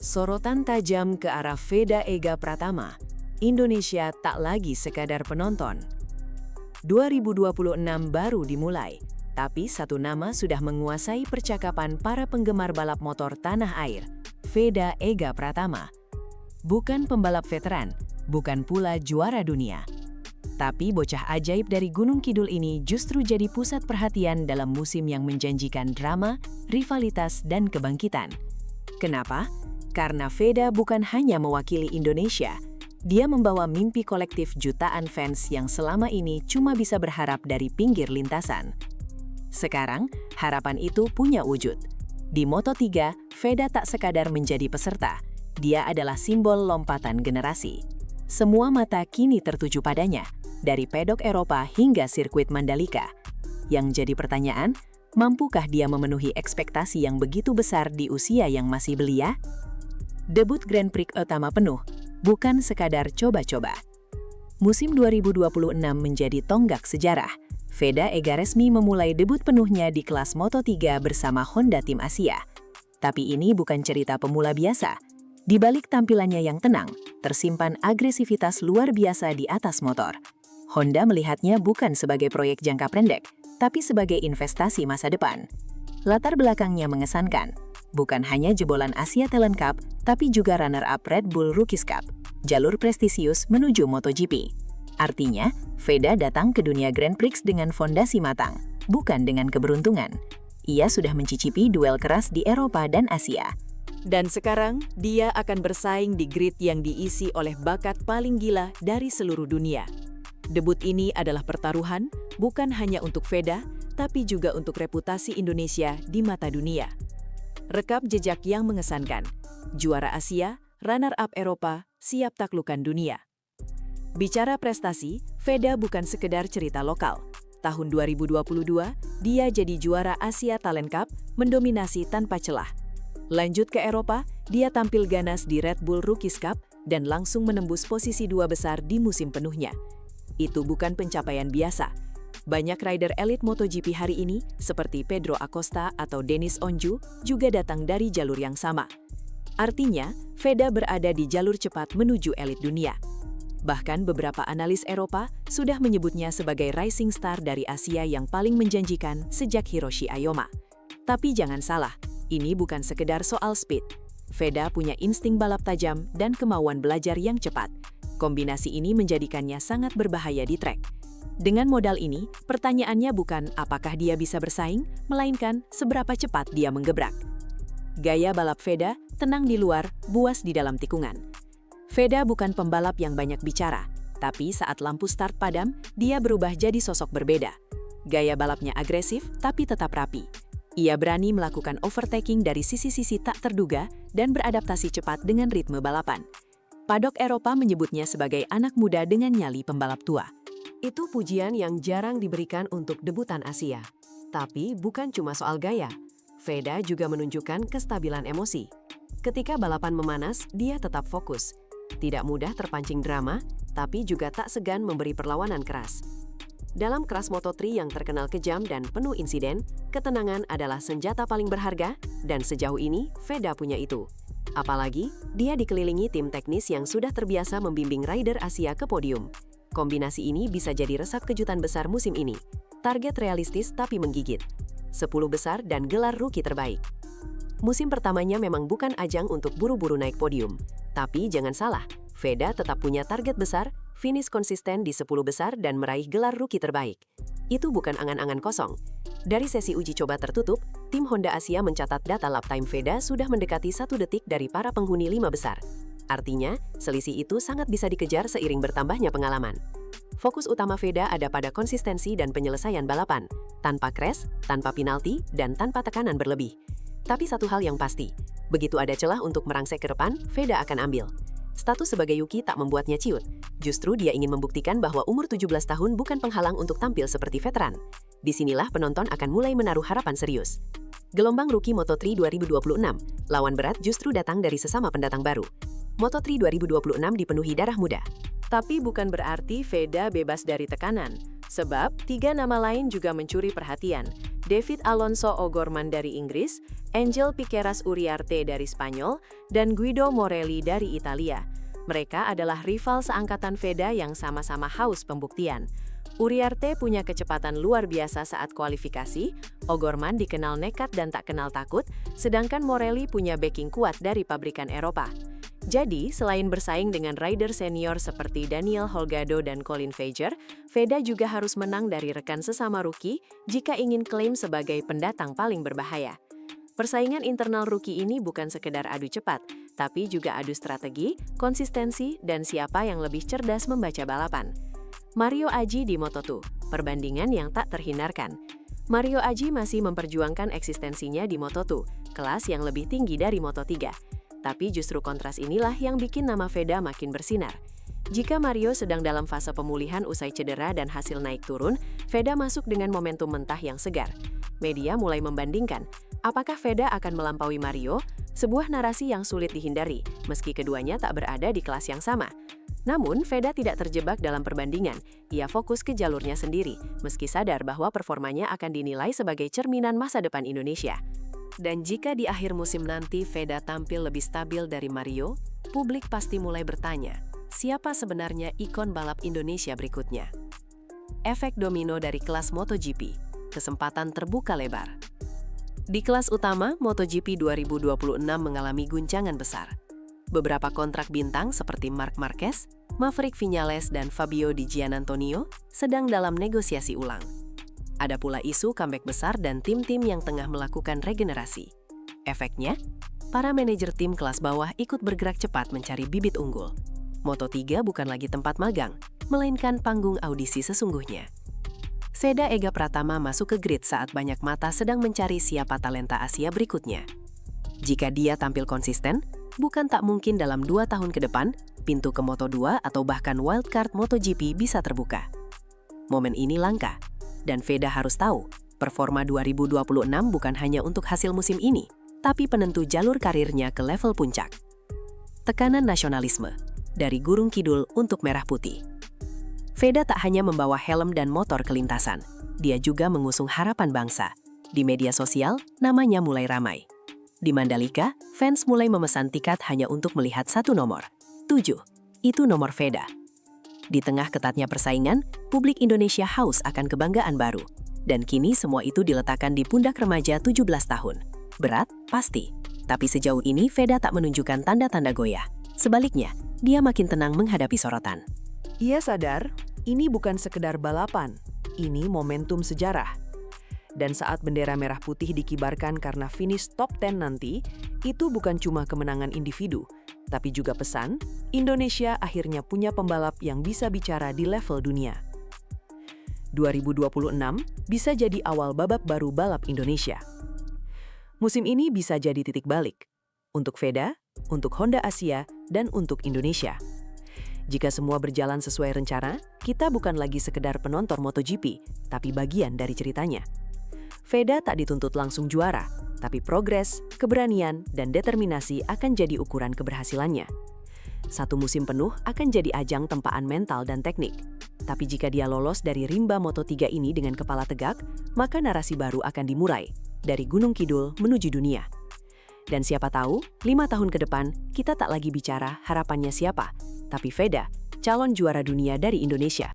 Sorotan tajam ke arah Veda Ega Pratama. Indonesia tak lagi sekadar penonton. 2026 baru dimulai, tapi satu nama sudah menguasai percakapan para penggemar balap motor tanah air, Veda Ega Pratama. Bukan pembalap veteran, bukan pula juara dunia. Tapi bocah ajaib dari Gunung Kidul ini justru jadi pusat perhatian dalam musim yang menjanjikan drama, rivalitas, dan kebangkitan. Kenapa? Karena Veda bukan hanya mewakili Indonesia, dia membawa mimpi kolektif jutaan fans yang selama ini cuma bisa berharap dari pinggir lintasan. Sekarang, harapan itu punya wujud. Di Moto3, Veda tak sekadar menjadi peserta, dia adalah simbol lompatan generasi. Semua mata kini tertuju padanya, dari pedok Eropa hingga sirkuit Mandalika. Yang jadi pertanyaan, mampukah dia memenuhi ekspektasi yang begitu besar di usia yang masih belia? Debut Grand Prix utama penuh, bukan sekadar coba-coba. Musim 2026 menjadi tonggak sejarah. Veda Ega resmi memulai debut penuhnya di kelas Moto3 bersama Honda Tim Asia. Tapi ini bukan cerita pemula biasa. Di balik tampilannya yang tenang, tersimpan agresivitas luar biasa di atas motor. Honda melihatnya bukan sebagai proyek jangka pendek, tapi sebagai investasi masa depan. Latar belakangnya mengesankan. Bukan hanya jebolan Asia Talent Cup, tapi juga runner-up Red Bull Rookies Cup, jalur prestisius menuju MotoGP. Artinya, Veda datang ke dunia Grand Prix dengan fondasi matang, bukan dengan keberuntungan. Ia sudah mencicipi duel keras di Eropa dan Asia. Dan sekarang, dia akan bersaing di grid yang diisi oleh bakat paling gila dari seluruh dunia. Debut ini adalah pertaruhan, bukan hanya untuk Veda, tapi juga untuk reputasi Indonesia di mata dunia. Rekap jejak yang mengesankan. Juara Asia, runner-up Eropa, siap taklukan dunia. Bicara prestasi, Veda bukan sekedar cerita lokal. Tahun 2022, dia jadi juara Asia Talent Cup, mendominasi tanpa celah. Lanjut ke Eropa, dia tampil ganas di Red Bull Rookies Cup dan langsung menembus posisi 2 besar di musim penuhnya. Itu bukan pencapaian biasa. Banyak rider elit MotoGP hari ini, seperti Pedro Acosta atau Denis Onju, juga datang dari jalur yang sama. Artinya, Veda berada di jalur cepat menuju elit dunia. Bahkan beberapa analis Eropa sudah menyebutnya sebagai rising star dari Asia yang paling menjanjikan sejak Hiroshi Ayoma. Tapi jangan salah, ini bukan sekedar soal speed. Veda punya insting balap tajam dan kemauan belajar yang cepat. Kombinasi ini menjadikannya sangat berbahaya di trek. Dengan modal ini, pertanyaannya bukan apakah dia bisa bersaing, melainkan seberapa cepat dia menggebrak. Gaya balap Veda tenang di luar, buas di dalam tikungan. Veda bukan pembalap yang banyak bicara, tapi saat lampu start padam, dia berubah jadi sosok berbeda. Gaya balapnya agresif, tapi tetap rapi. Ia berani melakukan overtaking dari sisi-sisi tak terduga dan beradaptasi cepat dengan ritme balapan. Padok Eropa menyebutnya sebagai anak muda dengan nyali pembalap tua. Itu pujian yang jarang diberikan untuk debutan Asia. Tapi bukan cuma soal gaya. Veda juga menunjukkan kestabilan emosi. Ketika balapan memanas, dia tetap fokus. Tidak mudah terpancing drama, tapi juga tak segan memberi perlawanan keras. Dalam kelas Moto3 yang terkenal kejam dan penuh insiden, ketenangan adalah senjata paling berharga, dan sejauh ini Veda punya itu. Apalagi, dia dikelilingi tim teknis yang sudah terbiasa membimbing rider Asia ke podium. Kombinasi ini bisa jadi resep kejutan besar musim ini. Target realistis tapi menggigit. 10 besar dan gelar rookie terbaik. Musim pertamanya memang bukan ajang untuk buru-buru naik podium. Tapi jangan salah, Veda tetap punya target besar, finish konsisten di 10 besar dan meraih gelar rookie terbaik. Itu bukan angan-angan kosong. Dari sesi uji coba tertutup, tim Honda Asia mencatat data lap time Veda sudah mendekati 1 detik dari para penghuni 5 besar. Artinya, selisih itu sangat bisa dikejar seiring bertambahnya pengalaman. Fokus utama Veda ada pada konsistensi dan penyelesaian balapan, tanpa crash, tanpa penalti, dan tanpa tekanan berlebih. Tapi satu hal yang pasti, begitu ada celah untuk merangsek ke depan, Veda akan ambil. Status sebagai Yuki tak membuatnya ciut. Justru dia ingin membuktikan bahwa umur 17 tahun bukan penghalang untuk tampil seperti veteran. Disinilah penonton akan mulai menaruh harapan serius. Gelombang rookie Moto3 2026, lawan berat justru datang dari sesama pendatang baru. Moto3 2026 dipenuhi darah muda. Tapi bukan berarti Veda bebas dari tekanan. Sebab, 3 nama lain juga mencuri perhatian. David Alonso O'Gorman dari Inggris, Angel Piqueras Uriarte dari Spanyol, dan Guido Morelli dari Italia. Mereka adalah rival seangkatan Veda yang sama-sama haus pembuktian. Uriarte punya kecepatan luar biasa saat kualifikasi, O'Gorman dikenal nekat dan tak kenal takut, sedangkan Morelli punya backing kuat dari pabrikan Eropa. Jadi, selain bersaing dengan rider senior seperti Daniel Holgado dan Colin Vejer, Veda juga harus menang dari rekan sesama rookie jika ingin klaim sebagai pendatang paling berbahaya. Persaingan internal rookie ini bukan sekedar adu cepat, tapi juga adu strategi, konsistensi, dan siapa yang lebih cerdas membaca balapan. Mario Aji di Moto2, perbandingan yang tak terhindarkan. Mario Aji masih memperjuangkan eksistensinya di Moto2, kelas yang lebih tinggi dari Moto3. Tapi justru kontras inilah yang bikin nama Veda makin bersinar. Jika Mario sedang dalam fase pemulihan usai cedera dan hasil naik turun, Veda masuk dengan momentum mentah yang segar. Media mulai membandingkan, apakah Veda akan melampaui Mario? Sebuah narasi yang sulit dihindari, meski keduanya tak berada di kelas yang sama. Namun, Veda tidak terjebak dalam perbandingan. Ia fokus ke jalurnya sendiri, meski sadar bahwa performanya akan dinilai sebagai cerminan masa depan Indonesia. Dan jika di akhir musim nanti Veda tampil lebih stabil dari Mario, publik pasti mulai bertanya, siapa sebenarnya ikon balap Indonesia berikutnya? Efek domino dari kelas MotoGP, kesempatan terbuka lebar. Di kelas utama, MotoGP 2026 mengalami guncangan besar. Beberapa kontrak bintang seperti Marc Marquez, Maverick Viñales, dan Fabio Di Giannantonio sedang dalam negosiasi ulang. Ada pula isu comeback besar dan tim-tim yang tengah melakukan regenerasi. Efeknya, para manajer tim kelas bawah ikut bergerak cepat mencari bibit unggul. Moto3 bukan lagi tempat magang, melainkan panggung audisi sesungguhnya. Veda Ega Pratama masuk ke grid saat banyak mata sedang mencari siapa talenta Asia berikutnya. Jika dia tampil konsisten, bukan tak mungkin dalam 2 tahun ke depan, pintu ke Moto2 atau bahkan wildcard MotoGP bisa terbuka. Momen ini langka. Dan Veda harus tahu, performa 2026 bukan hanya untuk hasil musim ini, tapi penentu jalur karirnya ke level puncak. Tekanan nasionalisme, dari Gurun Kidul untuk Merah Putih. Veda tak hanya membawa helm dan motor ke lintasan, dia juga mengusung harapan bangsa. Di media sosial, namanya mulai ramai. Di Mandalika, fans mulai memesan tiket hanya untuk melihat satu nomor. 7. Itu nomor Veda. Di tengah ketatnya persaingan, publik Indonesia haus akan kebanggaan baru. Dan kini semua itu diletakkan di pundak remaja 17 tahun. Berat? Pasti. Tapi sejauh ini Veda tak menunjukkan tanda-tanda goyah. Sebaliknya, dia makin tenang menghadapi sorotan. Ia sadar, ini bukan sekedar balapan, ini momentum sejarah. Dan saat bendera merah putih dikibarkan karena finish top 10 nanti, itu bukan cuma kemenangan individu, tapi juga pesan, Indonesia akhirnya punya pembalap yang bisa bicara di level dunia. 2026 bisa jadi awal babak baru balap Indonesia. Musim ini bisa jadi titik balik. Untuk Veda, untuk Honda Asia, dan untuk Indonesia. Jika semua berjalan sesuai rencana, kita bukan lagi sekedar penonton MotoGP, tapi bagian dari ceritanya. Veda tak dituntut langsung juara, tapi progres, keberanian, dan determinasi akan jadi ukuran keberhasilannya. Satu musim penuh akan jadi ajang tempaan mental dan teknik. Tapi jika dia lolos dari rimba Moto3 ini dengan kepala tegak, maka narasi baru akan dimulai, dari Gunung Kidul menuju dunia. Dan siapa tahu, 5 tahun ke depan, kita tak lagi bicara harapannya siapa, tapi Veda, calon juara dunia dari Indonesia.